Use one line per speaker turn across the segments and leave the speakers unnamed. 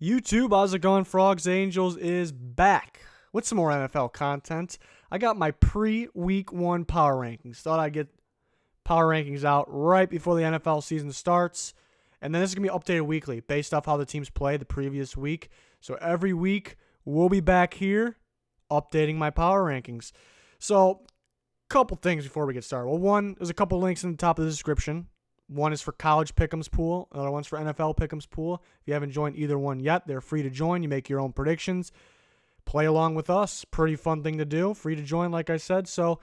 YouTube, how's it going? Frogs Angels is back with some more NFL content. I got my pre-week 1 power rankings. Thought I'd get power rankings out right before the NFL season starts. And then this is going to be updated weekly based off how the teams played the previous week. So every week, we'll be back here updating my power rankings. So, couple things before we get started. Well, one, there's a couple links in the top of the description. One is for college pick'ems pool. Another one's for NFL pick'ems pool. If you haven't joined either one yet, they're free to join. You make your own predictions. Play along with us. Pretty fun thing to do. Free to join, like I said. So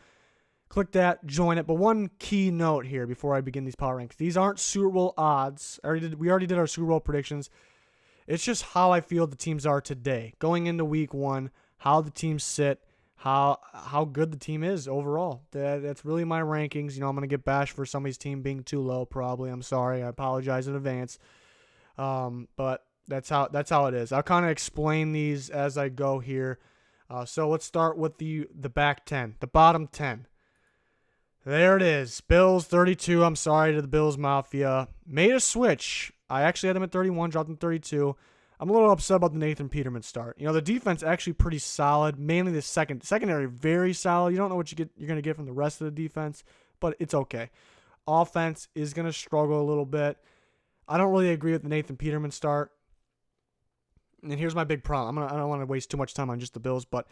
click that, join it. But one key note here before I begin these power rankings. These aren't Super Bowl odds. We already did our Super Bowl predictions. It's just how I feel the teams are today. Going into week 1, how the teams sit, how good the team is overall. That's really my rankings. I'm going to get bashed for somebody's team being too low probably. I'm sorry. I apologize in advance. But that's how it is. I'll kind of explain these as I go here. So let's start with the back 10, the bottom 10. There it is. Bills 32. I'm sorry to the Bills Mafia. Made a switch. I actually had them at 31, dropped them 32. I'm a little upset about the Nathan Peterman start. The defense actually pretty solid, mainly the secondary very solid. You don't know what you're going to get from the rest of the defense, but it's okay. Offense is going to struggle a little bit. I don't really agree with the Nathan Peterman start. And here's my big problem. I don't want to waste too much time on just the Bills, but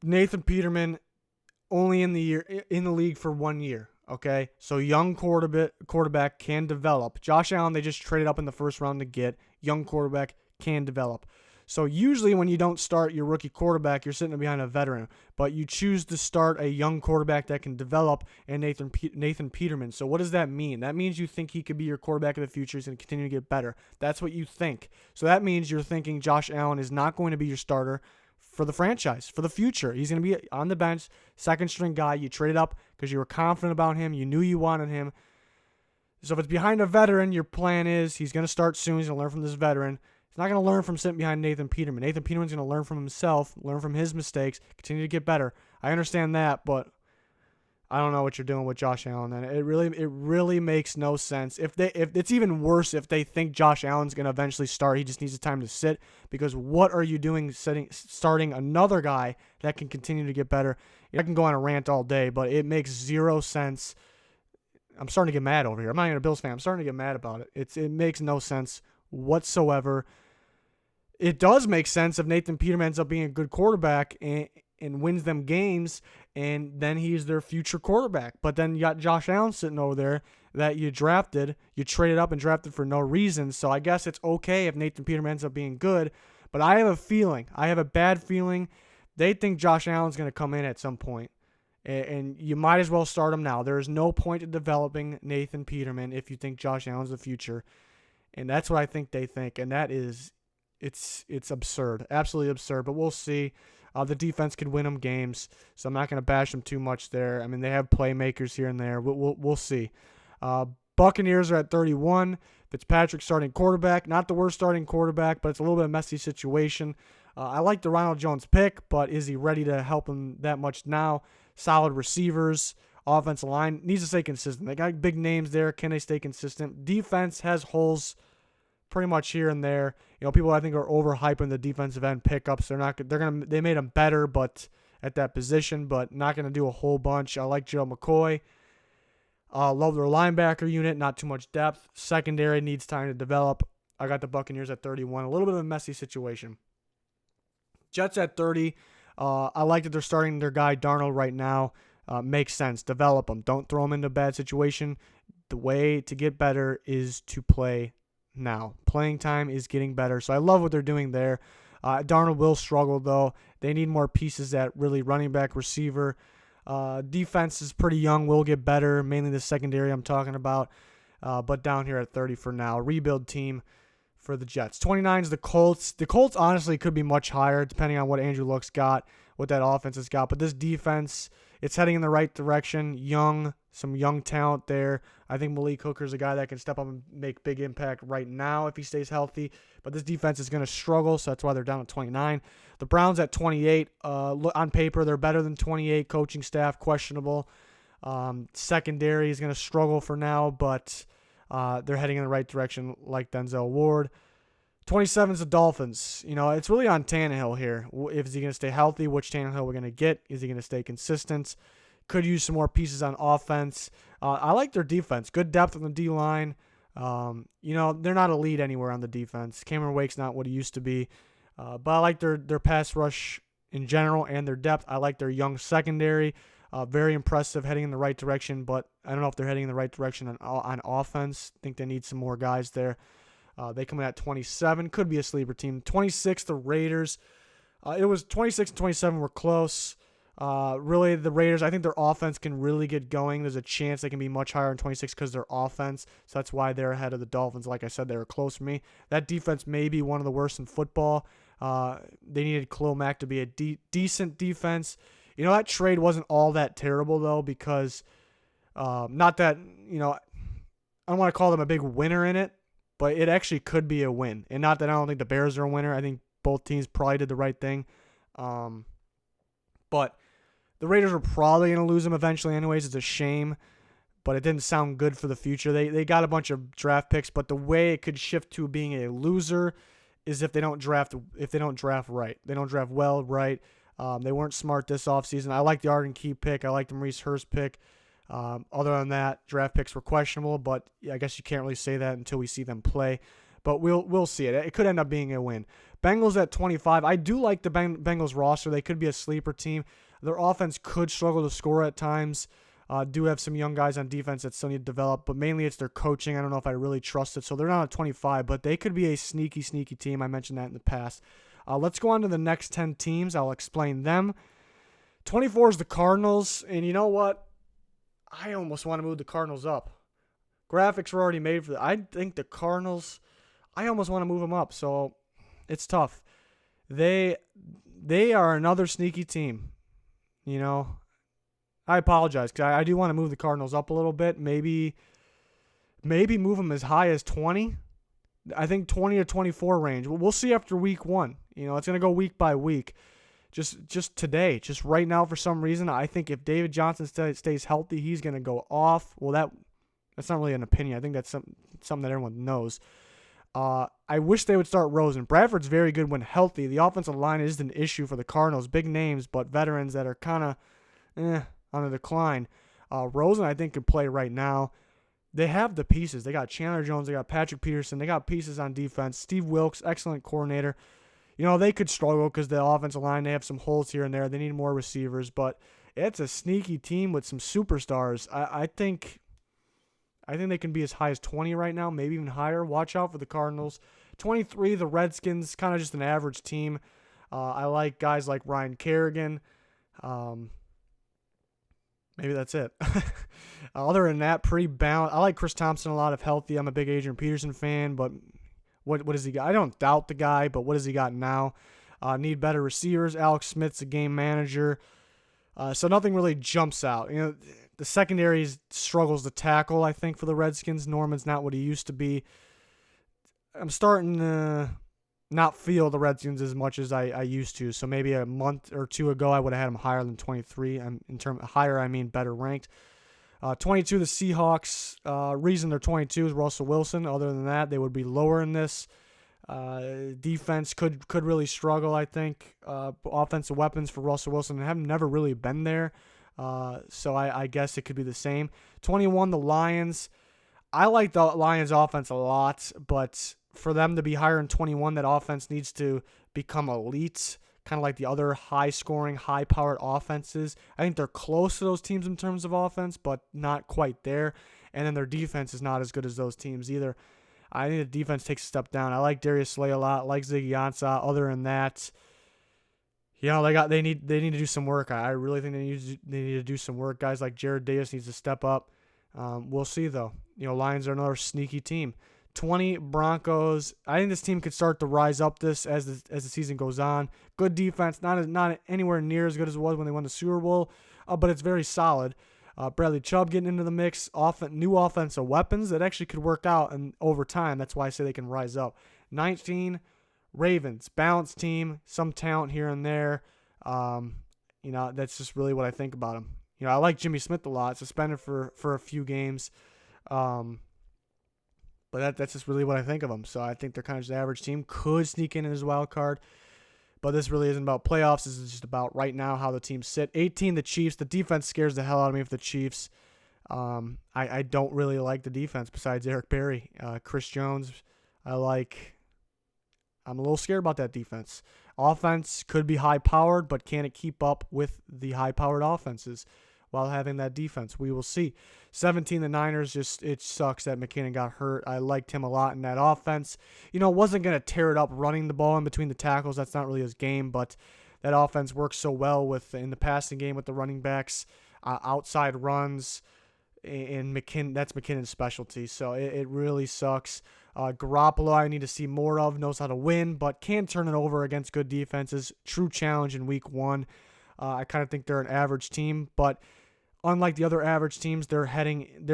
Nathan Peterman only in the league for 1 year. Okay, so young quarterback can develop. Josh Allen, they just traded up in the first round to get. Young quarterback can develop. So usually when you don't start your rookie quarterback, you're sitting behind a veteran. But you choose to start a young quarterback that can develop, and Nathan Peterman. So what does that mean? That means you think he could be your quarterback of the future. He's going to continue to get better. That's what you think. So that means you're thinking Josh Allen is not going to be your starter for the franchise, for the future. He's going to be on the bench, second string guy. You traded up because you were confident about him. You knew you wanted him. So if it's behind a veteran, your plan is he's going to start soon. He's going to learn from this veteran. He's not going to learn from sitting behind Nathan Peterman. Nathan Peterman's going to learn from himself, learn from his mistakes, continue to get better. I understand that, but I don't know what you're doing with Josh Allen. And it really makes no sense. If it's even worse if they think Josh Allen's going to eventually start, he just needs the time to sit. Because what are you doing starting another guy that can continue to get better? I can go on a rant all day, but it makes zero sense. I'm starting to get mad over here. I'm not even a Bills fan. I'm starting to get mad about it. It makes no sense whatsoever. It does make sense if Nathan Peterman ends up being a good quarterback and wins them games, and then he's their future quarterback. But then you got Josh Allen sitting over there that you traded up and drafted for no reason. So I guess it's okay if Nathan Peterman ends up being good. But I have a bad feeling, they think Josh Allen's going to come in at some point. And you might as well start him now. There is no point in developing Nathan Peterman if you think Josh Allen's the future. And that's what I think they think. And that is, it's absurd. Absolutely absurd. But we'll see. The defense could win them games, so I'm not going to bash them too much there. I mean, they have playmakers here and there. We'll see. Buccaneers are at 31. Fitzpatrick starting quarterback. Not the worst starting quarterback, but it's a little bit of a messy situation. I like the Ronald Jones pick, but is he ready to help him that much now? Solid receivers. Offensive line needs to stay consistent. They got big names there. Can they stay consistent? Defense has holes pretty much here and there. People I think are overhyping the defensive end pickups. They made them better, but at that position, but not gonna do a whole bunch. I like Joe McCoy. Love their linebacker unit. Not too much depth. Secondary needs time to develop. I got the Buccaneers at 31. A little bit of a messy situation. Jets at 30. I like that they're starting their guy Darnold right now. Makes sense. Develop them. Don't throw them into a bad situation. The way to get better is to play now. Playing time is getting better. So I love what they're doing there. Darnold will struggle, though. They need more pieces at really running back, receiver. Defense is pretty young. Will get better. Mainly the secondary I'm talking about. But down here at 30 for now. Rebuild team for the Jets. 29 is the Colts. The Colts honestly could be much higher depending on what Andrew Luck's got, what that offense has got. But this defense, it's heading in the right direction. Some young talent there. I think Malik Hooker's a guy that can step up and make big impact right now if he stays healthy. But this defense is going to struggle, so that's why they're down at 29. The Browns at 28. On paper, they're better than 28. Coaching staff, questionable. Secondary is going to struggle for now, but they're heading in the right direction like Denzel Ward. 27 is the Dolphins. It's really on Tannehill here. If is he going to stay healthy? Which Tannehill we're going to get? Is he going to stay consistent? Could use some more pieces on offense. I like their defense. Good depth on the D-line. They're not elite anywhere on the defense. Cameron Wake's not what he used to be. But I like their pass rush in general and their depth. I like their young secondary. Very impressive, heading in the right direction, but I don't know if they're heading in the right direction on offense. I think they need some more guys there. They come in at 27. Could be a sleeper team. 26, the Raiders. It was 26 and 27 were close. Really, the Raiders, I think their offense can really get going. There's a chance they can be much higher in 26 because their offense. So that's why they're ahead of the Dolphins. Like I said, they were close for me. That defense may be one of the worst in football. They needed Khalil Mack to be a decent defense. That trade wasn't all that terrible, though, because not that, I don't want to call them a big winner in it, but it actually could be a win. And not that I don't think the Bears are a winner. I think both teams probably did the right thing. But the Raiders were probably going to lose them eventually anyways. It's a shame, but it didn't sound good for the future. They got a bunch of draft picks, but the way it could shift to being a loser is if they don't draft right. They don't draft well, right. They weren't smart this offseason. I like the Arden Key pick. I like the Maurice Hurst pick. Other than that, draft picks were questionable, but I guess you can't really say that until we see them play. But we'll see it. It could end up being a win. Bengals at 25. I do like the Bengals roster. They could be a sleeper team. Their offense could struggle to score at times. Do have some young guys on defense that still need to develop, but mainly it's their coaching. I don't know if I really trust it. So they're not at 25, but they could be a sneaky team. I mentioned that in the past. Let's go on to the next 10 teams. I'll explain them. 24 is the Cardinals, and you know what? I almost want to move the Cardinals up. Graphics were already made for that. I think the Cardinals, I almost want to move them up, so it's tough. They are another sneaky team. I apologize because I do want to move the Cardinals up a little bit. Maybe move them as high as 20. I think 20 to 24 range. We'll see after week 1. It's going to go week by week. Just today, just right now, for some reason, I think if David Johnson stays healthy, he's going to go off. Well, that's not really an opinion. I think that's something that everyone knows. I wish they would start Rosen. Bradford's very good when healthy. The offensive line is an issue for the Cardinals. Big names, but veterans that are kind of on a decline. Rosen, I think, could play right now. They have the pieces. They got Chandler Jones. They got Patrick Peterson. They got pieces on defense. Steve Wilkes, excellent coordinator. They could struggle because the offensive line, they have some holes here and there. They need more receivers, but it's a sneaky team with some superstars. I think they can be as high as 20 right now, maybe even higher. Watch out for the Cardinals. 23, the Redskins, kind of just an average team. I like guys like Ryan Kerrigan. Maybe that's it. Other than that, pretty balanced. I like Chris Thompson a lot if healthy. I'm a big Adrian Peterson fan, but what does he got? I don't doubt the guy, but what does he got now? Need better receivers. Alex Smith's a game manager. So nothing really jumps out. The secondary struggles to tackle, I think, for the Redskins. Norman's not what he used to be. I'm starting to not feel the Redskins as much as I used to. So maybe a month or two ago, I would have had them higher than 23. Higher, I mean better ranked. 22, the Seahawks. Reason they're 22 is Russell Wilson. Other than that, they would be lower in this. Defense could really struggle, I think. Offensive weapons for Russell Wilson have never really been there. So I guess it could be the same. 21, the Lions. I like the Lions offense a lot, but for them to be higher in 21, that offense needs to become elite, kind of like the other high-scoring, high-powered offenses. I think they're close to those teams in terms of offense, but not quite there. And then their defense is not as good as those teams either. I think the defense takes a step down. I like Darius Slay a lot. I like Ziggy Ansah. Other than that, they need to do some work. I really think they need to do some work. Guys like Jared Davis needs to step up. We'll see though. Lions are another sneaky team. 20, Broncos. I think this team could start to rise up this as the season goes on. Good defense, not anywhere near as good as it was when they won the Super Bowl, but it's very solid. Bradley Chubb getting into the mix. New offensive weapons that actually could work out and over time. That's why I say they can rise up. 19, Ravens. Balanced team, some talent here and there. That's just really what I think about them. I like Jimmy Smith a lot. Suspended for a few games. But that's just really what I think of them. So I think they're kind of just an average team. Could sneak in as a wild card. But this really isn't about playoffs. This is just about right now how the teams sit. 18, the Chiefs. The defense scares the hell out of me for the Chiefs. I don't really like the defense besides Eric Berry. Chris Jones, I'm a little scared about that defense. Offense could be high-powered, but can it keep up with the high-powered offenses while having that defense? We will see. 17, the Niners, it sucks that McKinnon got hurt. I liked him a lot in that offense. Wasn't going to tear it up running the ball in between the tackles. That's not really his game, but that offense works so well in the passing game with the running backs, outside runs, and that's McKinnon's specialty. So it really sucks. Garoppolo, I need to see more of, knows how to win, but can turn it over against good defenses. True challenge in week 1. I kind of think they're an average team, but unlike the other average teams, they're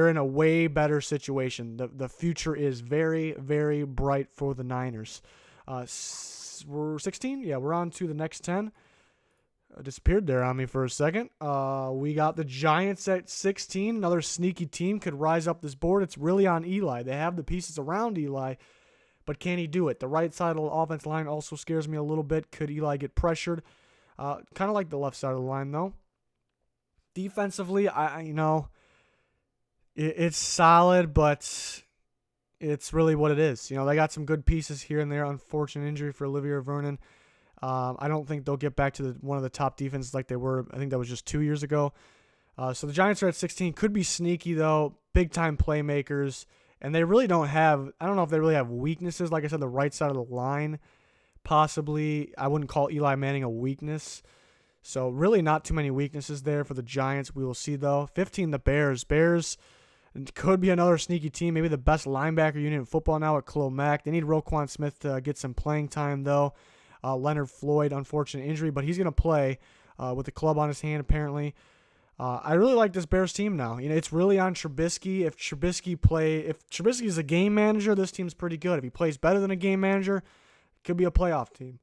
in a way better situation. The future is very, very bright for the Niners. We're 16? Yeah, we're on to the next 10. Disappeared there on me for a second. We got the Giants at 16. Another sneaky team could rise up this board. It's really on Eli. They have the pieces around Eli, but can he do it? The right side of the offensive line also scares me a little bit. Could Eli get pressured? Kind of like the left side of the line, though. Defensively, it's solid, but it's really what it is. They got some good pieces here and there. Unfortunate injury for Olivier Vernon. I don't think they'll get back to one of the top defenses like they were. I think that was just 2 years ago. So the Giants are at 16. Could be sneaky, though. Big-time playmakers. And they really don't have – I don't know if they really have weaknesses. Like I said, the right side of the line, possibly. I wouldn't call Eli Manning a weakness. So really not too many weaknesses there for the Giants. We will see, though. 15, the Bears. Bears could be another sneaky team. Maybe the best linebacker unit in football now at Khalil Mack. They need Roquan Smith to get some playing time, though. Leonard Floyd, unfortunate injury, but he's going to play with the club on his hand, apparently. I really like this Bears team now. It's really on Trubisky. If Trubisky is a game manager, this team's pretty good. If he plays better than a game manager, it could be a playoff team.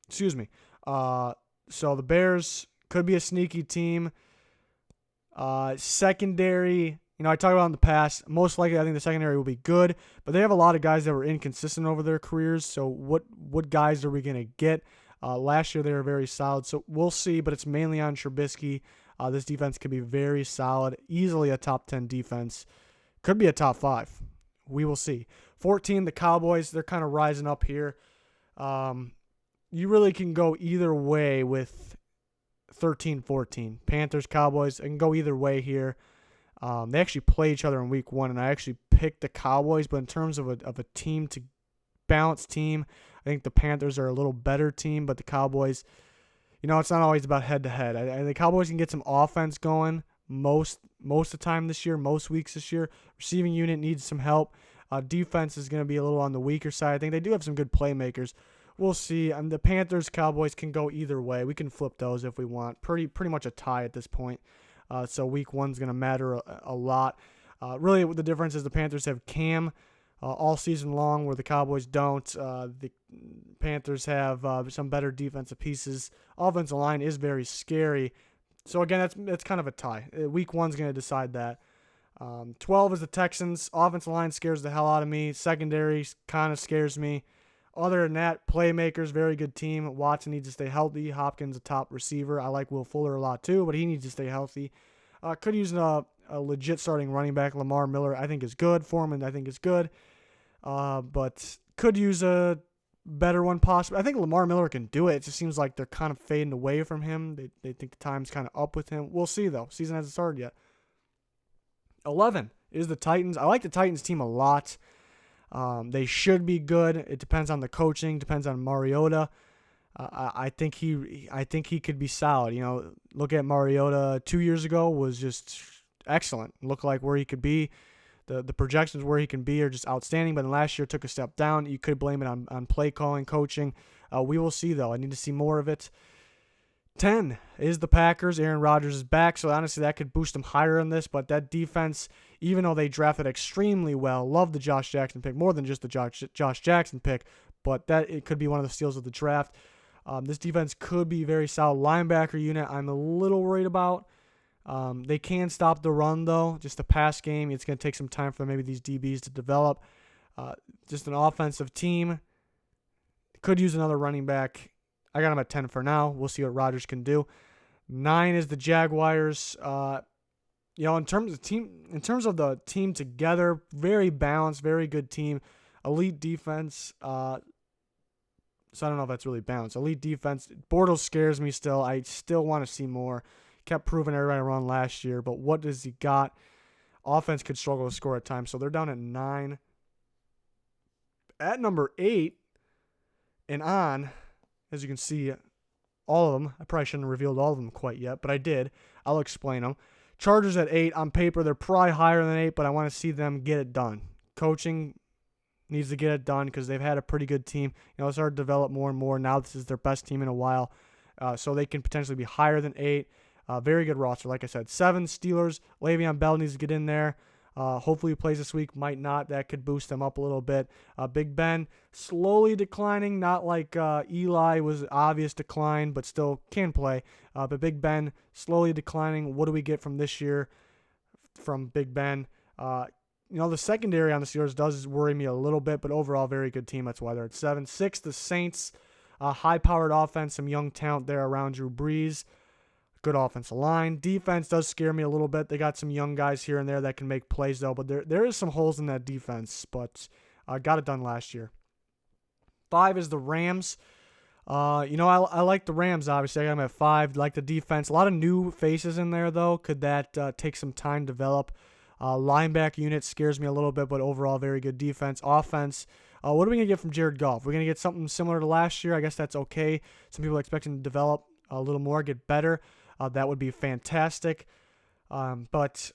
Excuse me. So the Bears could be a sneaky team. Secondary, I talked about in the past. Most likely, I think the secondary will be good, but they have a lot of guys that were inconsistent over their careers. So what guys are we going to get? Last year, they were very solid. So we'll see, but it's mainly on Trubisky. This defense could be very solid, easily a top 10 defense. Could be a top 5. We will see. 14, the Cowboys. They're kind of rising up here. You really can go either way with 13-14. Panthers, Cowboys. I can go either way here. They actually play each other in week 1, and I actually picked the Cowboys. But in terms of a team to balanced team, I think the Panthers are a little better team. But the Cowboys, it's not always about head-to-head. The Cowboys can get some offense going most of the time this year, most weeks this year. Receiving unit needs some help. Defense is going to be a little on the weaker side. I think they do have some good playmakers. We'll see. The Panthers, Cowboys can go either way. We can flip those if we want. Pretty much a tie at this point. So week 1's going to matter a lot. Really, the difference is the Panthers have Cam all season long, where the Cowboys don't. The Panthers have some better defensive pieces. Offensive line is very scary. So again, that's kind of a tie. Week 1's going to decide that. 12 is the Texans. Offensive line scares the hell out of me. Secondary kind of scares me. Other than that, playmakers, very good team. Watson needs to stay healthy. Hopkins, a top receiver. I like Will Fuller a lot too, but he needs to stay healthy. Could use a legit starting running back. Lamar Miller, I think, is good. Foreman, I think, is good. But could use a better one possibly. I think Lamar Miller can do it. It just seems like they're kind of fading away from him. They think the time's kind of up with him. We'll see, though. Season hasn't started yet. 11 is the Titans. I like the Titans team a lot. They should be good. It depends on the coaching. Depends on Mariota. I think he could be solid. Look at Mariota 2 years ago, was just excellent. Looked like where he could be. The projections where he can be are just outstanding. But then last year took a step down. You could blame it on play calling, coaching. We will see, though. I need to see more of it. 10 is the Packers. Aaron Rodgers is back, so honestly that could boost them higher in this. But that defense, even though they drafted extremely well, love the Josh Jackson pick, more than just the Josh Jackson pick, but that it could be one of the steals of the draft. This defense could be very solid. Linebacker unit, I'm a little worried about. They can stop the run, though. Just the pass game, it's going to take some time for maybe these DBs to develop. Just an offensive team. Could use another running back. I got them at 10 for now. We'll see what Rodgers can do. 9 is the Jaguars. In terms of the team together, very balanced, very good team. Elite defense. So I don't know if that's really balanced. Elite defense. Bortles scares me still. I still want to see more. Kept proving everybody wrong last year, but what does he got? Offense could struggle to score at times, so they're down at 9. At number 8 and on, as you can see, all of them. I probably shouldn't have revealed all of them quite yet, but I did. I'll explain them. Chargers at 8. On paper, they're probably higher than 8, but I want to see them get it done. Coaching needs to get it done because they've had a pretty good team. It's started to develop more and more. Now this is their best team in a while, so they can potentially be higher than 8. Very good roster, like I said. 7, Steelers. Le'Veon Bell needs to get in there. Hopefully he plays this week. Might not. That could boost them up a little bit. Big Ben, slowly declining. Not like Eli was obvious decline, but still can play. But Big Ben, slowly declining. What do we get from this year from Big Ben? The secondary on the Steelers does worry me a little bit, but overall, very good team. That's why they're at 7. 6, the Saints. High-powered offense, some young talent there around Drew Brees. Good offensive line. Defense does scare me a little bit. They got some young guys here and there that can make plays, though, but there is some holes in that defense, but got it done last year. 5 is the Rams. I like the Rams, obviously. I got them at 5. Like the defense. A lot of new faces in there, though. Could that take some time to develop? Linebacker unit scares me a little bit, but overall, very good defense. Offense. What are we going to get from Jared Goff? We're going to get something similar to last year. I guess that's okay. Some people are expecting to develop a little more, get better. That would be fantastic. But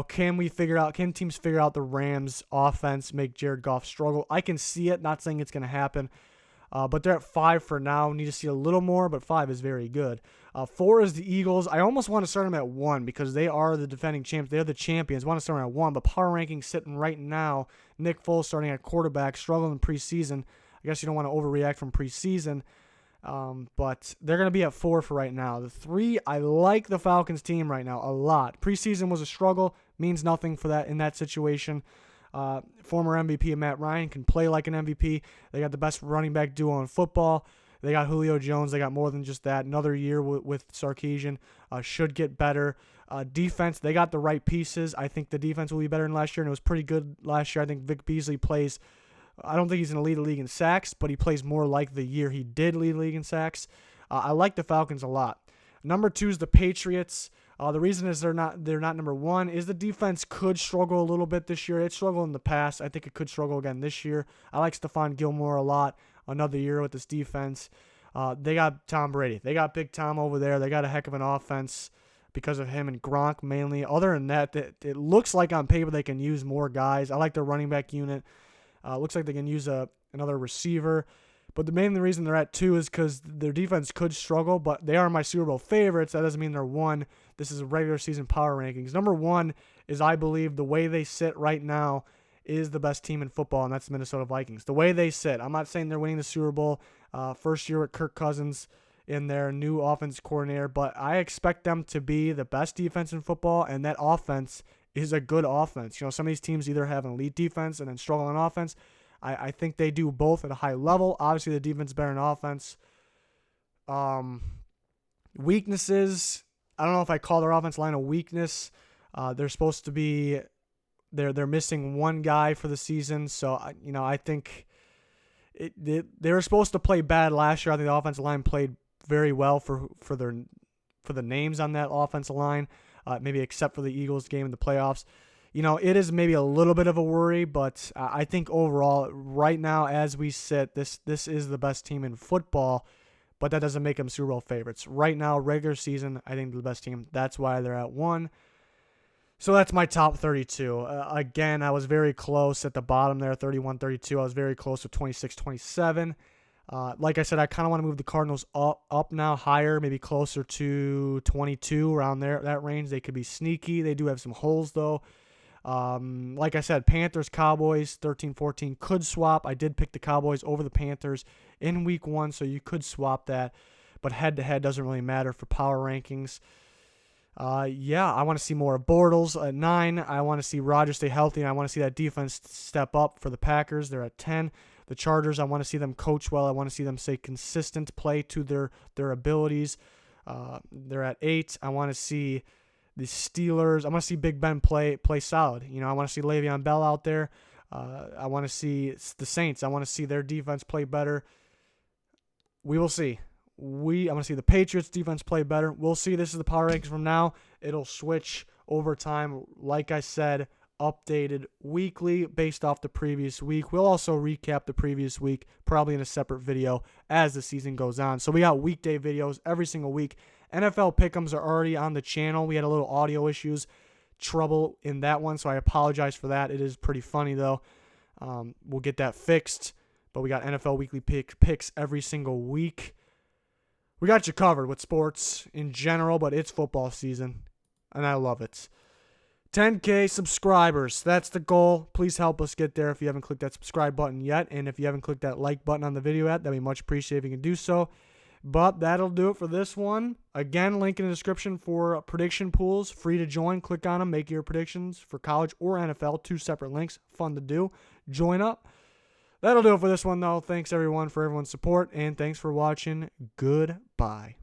can teams figure out the Rams offense, make Jared Goff struggle? I can see it, not saying it's going to happen. But they're at 5 for now. Need to see a little more, but 5 is very good. 4 is the Eagles. I almost want to start them at 1 because they are the defending champs. They're the champions. I want to start them at 1, but power rankings sitting right now. Nick Foles starting at quarterback, struggling in preseason. I guess you don't want to overreact from preseason. But they're going to be at 4 for right now. The 3, I like the Falcons team right now a lot. Preseason was a struggle. Means nothing for that in that situation. Former MVP Matt Ryan can play like an MVP. They got the best running back duo in football. They got Julio Jones. They got more than just that. Another year with Sarkisian. Should get better. Defense, they got the right pieces. I think the defense will be better than last year, and it was pretty good last year. I think Vic Beasley plays. I don't think he's going to lead the league in sacks, but he plays more like the year he did lead the league in sacks. I like the Falcons a lot. Number 2 is the Patriots. The reason is they're not number 1 is the defense could struggle a little bit this year. It struggled in the past. I think it could struggle again this year. I like Stephon Gilmore a lot. Another year with this defense. They got Tom Brady. They got Big Tom over there. They got a heck of an offense because of him and Gronk mainly. Other than that, it looks like on paper they can use more guys. I like their running back unit. Looks like they can use another receiver. But the main reason they're at 2 is because their defense could struggle, but they are my Super Bowl favorites. That doesn't mean they're 1. This is regular season power rankings. Number 1 is, I believe, the way they sit right now is the best team in football, and that's the Minnesota Vikings. The way they sit. I'm not saying they're winning the Super Bowl. First year with Kirk Cousins in their new offense coordinator, but I expect them to be the best defense in football, and that offense is a good offense. Some of these teams either have an elite defense and then struggle on offense. I think they do both at a high level. Obviously, the defense is better than offense. Weaknesses, I don't know if I call their offense line a weakness. They're supposed to be they're missing one guy for the season, so I think they were supposed to play bad last year. I think the offensive line played very well for the names on that offensive line, maybe except for the Eagles game in the playoffs. It is maybe a little bit of a worry, but I think overall, right now as we sit, this is the best team in football, but that doesn't make them Super Bowl favorites. Right now, regular season, I think they're the best team. That's why they're at 1. So that's my top 32. Again, I was very close at the bottom there, 31-32. I was very close with 26-27. Like I said, I kind of want to move the Cardinals up now, higher, maybe closer to 22, around there, that range. They could be sneaky. They do have some holes, though. Like I said, Panthers, Cowboys, 13-14 could swap. I did pick the Cowboys over the Panthers in week 1, so you could swap that. But head-to-head doesn't really matter for power rankings. Yeah, I want to see more of Bortles at 9. I want to see Rodgers stay healthy, and I want to see that defense step up for the Packers. They're at 10. The Chargers, I want to see them coach well. I want to see them stay consistent, play to their abilities. They're at 8. I want to see the Steelers. I want to see Big Ben play solid. I want to see Le'Veon Bell out there. I want to see the Saints. I want to see their defense play better. We will see. I want to see the Patriots defense play better. We'll see. This is the power rankings from now. It'll switch over time. Like I said, updated weekly based off the previous week. We'll also recap the previous week, probably in a separate video as the season goes on. So we got weekday videos every single week. NFL pick'ems are already on the channel. We had a little audio issues, trouble in that one, so I apologize for that. It is pretty funny, though. We'll get that fixed. But we got NFL weekly picks every single week. We got you covered with sports in general, but it's football season, and I love it. 10K subscribers. That's the goal. Please help us get there if you haven't clicked that subscribe button yet. And if you haven't clicked that like button on the video yet, that'd be much appreciated if you can do so. But that'll do it for this one. Again, link in the description for prediction pools. Free to join. Click on them. Make your predictions for college or NFL. 2 separate links. Fun to do. Join up. That'll do it for this one, though. Thanks, everyone, for everyone's support, and thanks for watching. Goodbye.